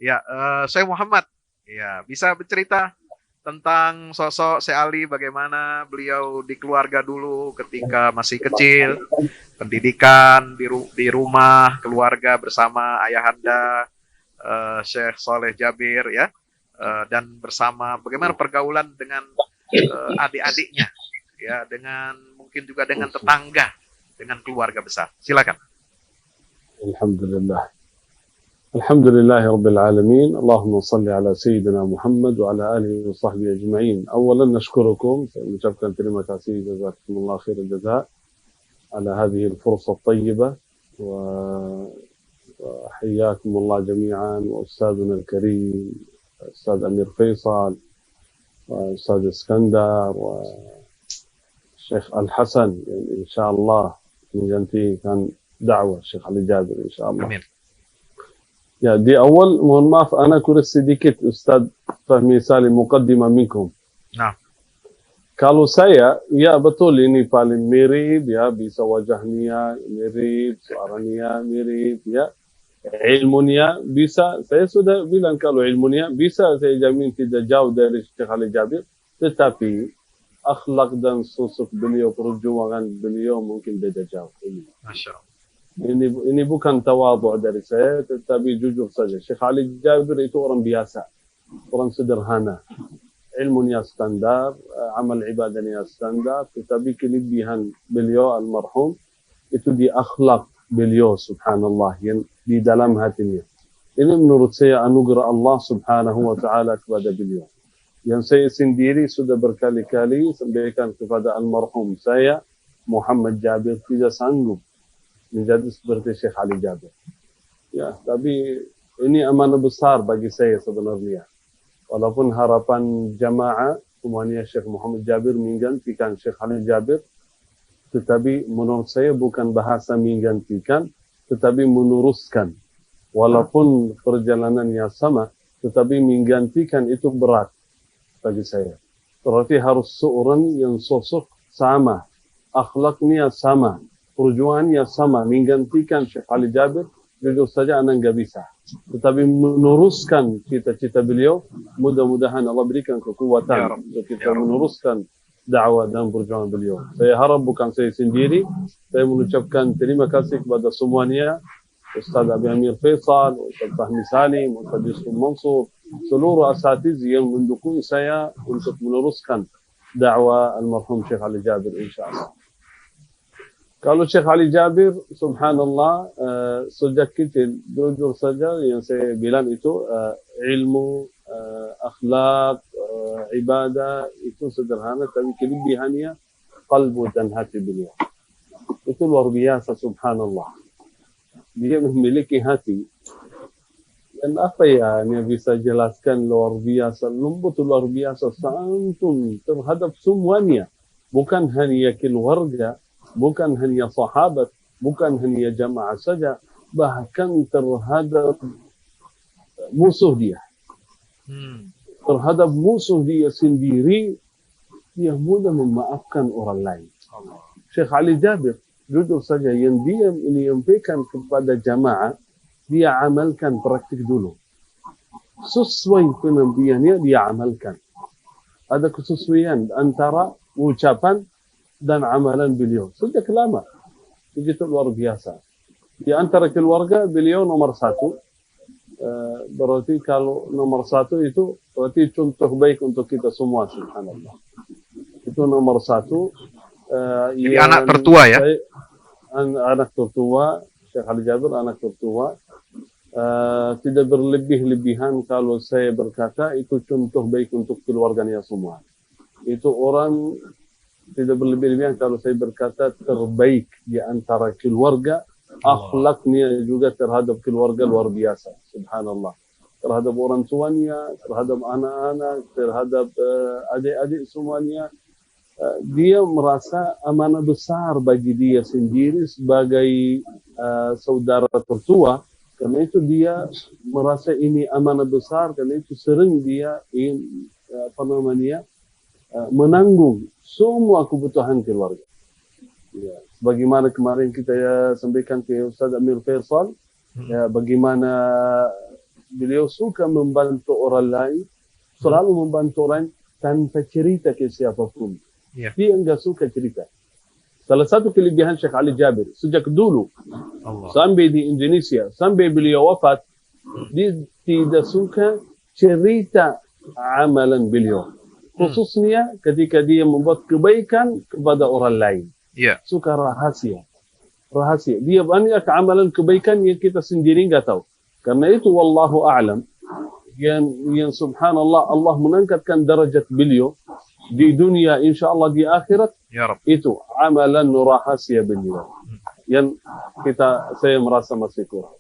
Ya, saya Muhammad. Ya, bisa bercerita tentang sosok Syekh Ali, bagaimana beliau di keluarga dulu ketika masih kecil, pendidikan di rumah, keluarga bersama ayahanda Syekh Soleh Jabir ya, dan bersama bagaimana pergaulan dengan adik-adiknya, ya, dengan mungkin juga dengan tetangga, dengan keluarga besar. Silakan. الحمد لله. الحمد لله رب العالمين. اللهم صل على سيدنا محمد وعلى آله وصحبه أجمعين. أولا نشكركم مشاركة كلمة عسير، جزاكم الله خير الجزاء على هذه الفرصة الطيبة، وحياكم الله جميعا، وأستاذنا الكريم أستاذ أمير فيصل، وأستاذ اسكندر، والشيخ الحسن. يعني إن شاء الله نجنتي كان دعوة الشيخ علي جابر إن شاء الله. Amin. Ya, di awal mohon maaf, ana kurang sedikit Ustaz Fahmi Salim muqaddimah minkum. Nah, Kalau saya, ya betul ini paling mirip, ya bisa wajahnya mirip, suaranya mirip, ya. Ilmunya bisa, saya sudah bilang kalau ilmunya bisa saya jamin tidak jauh dari Syekh Ali Jabir, tetapi akhlak dan sosok beliau, perjuangan beliau mungkin beda jauh. Masya Allah. Ini bukan tawadhu dari saya, tetapi jujur saja. Syekh Ali Jabir itu orang biasa, orang sederhana. Ilmunya standar, amal ibadahnya standar, tetapi kelebihan beliau almarhum itu di akhlak beliau subhanallah yang di dalam hatinya. Ini menurut saya anugerah Allah subhanahu wa ta'ala kepada beliau. Yang saya sendiri sudah berkali-kali sampaikan kepada almarhum saya, Muhammad Jabir tidak sanggup menjadi seperti Syekh Ali Jabir. Ya, tapi ini amanah besar bagi saya sebenarnya. Walaupun harapan jamaah semuanya Syekh Muhammad Jabir menggantikan Syekh Ali Jabir, tetapi menurut saya bukan bahasa menggantikan, tetapi meneruskan. Walaupun perjalanannya sama, tetapi menggantikan itu berat bagi saya. Berarti harus seorang yang sosok sama, akhlaknya sama, perjuangannya sama, menggantikan Syekh Ali Jabir, jujur saja anak nggak bisa. Tetapi meneruskan cita-cita beliau, mudah-mudahan Allah berikan kekuatan untuk kita meneruskan dakwah dan perjuangan beliau. Saya harap bukan saya sendiri, saya mengucapkan terima kasih kepada semuanya, Ustaz Abi Amir Faisal, Ustaz Fahmi Salim, Ustaz Yusuf Mansur, seluruh asatiz yang mendukung saya untuk meneruskan dakwah almarhum Syekh Ali Jabir insyaAllah. Kalau Syekh Ali Jabir, subhanallah, sejak kecil, jujur saja yang saya bilang itu, ilmu, akhlak, ibadah, itu sederhana, tapi kelebihannya, qalbu dan hati beliau. Itu luar biasa, subhanallah. Dia memiliki hati. Dan apa ya, yang bisa jelaskan luar biasa, lembut luar biasa, santun terhadap semuanya. Bukan hanya keluarga, bukan hanya sahabat, bukan hanya jamaah saja, bahkan terhadap musuh dia. Terhadap musuh dia sendiri, dia mudah memaafkan orang lain. Syekh Ali Jabir, jujur saja, yang dia menyampaikan kepada jamaah, dia amalkan praktik dulu. Sesuai penampiannya, dia amalkan. Ada kesesuaian antara ucapan dan amalan beliau sejak lama, begitu luar biasa. Di antara keluarga beliau nomor satu, berarti kalau nomor satu itu berarti contoh baik untuk kita semua, subhanallah. Itu nomor satu. Jadi anak tertua ya? Anak tertua, Syekh Ali Jabir anak tertua. Tidak berlebih-lebihan kalau saya berkata itu contoh baik untuk keluarganya semua. Itu orang tidak berlebih-lebihan kalau saya berkata terbaik di antara keluarga, akhlaknya juga terhadap keluarga luar biasa, subhanallah. Terhadap orang tuanya, terhadap anak-anak, terhadap adik-adik semuanya. Dia merasa amanah besar bagi dia sendiri sebagai saudara tertua. Karena itu dia merasa ini amanah besar, karena itu sering dia ingin menanggung semua kebutuhan keluarga. Ya, bagaimana kemarin kita sampaikan ke Ustaz Amir Faisal, ya, bagaimana beliau suka membantu orang lain, selalu membantu orang tanpa cerita ke siapapun. Iya. Dia enggak suka cerita. Salah satu kelebihan Syekh Ali Jabir, sejak dulu Allah. sampai di Indonesia, sampai beliau wafat, dia tidak suka cerita amalan beliau. Khususnya ketika dia membuat kebaikan kepada orang lain. Iya. Suka rahasia. Rahasia. Dia banyak amalan kebaikan yang kita sendiri enggak tahu. Karena itu wallahu a'lam, yang subhanallah Allah mengangkatkan derajat beliau di dunia, insyaallah di akhirat, Ya Rabb. itu amalan rahasia beliau yang saya merasa masih kurang.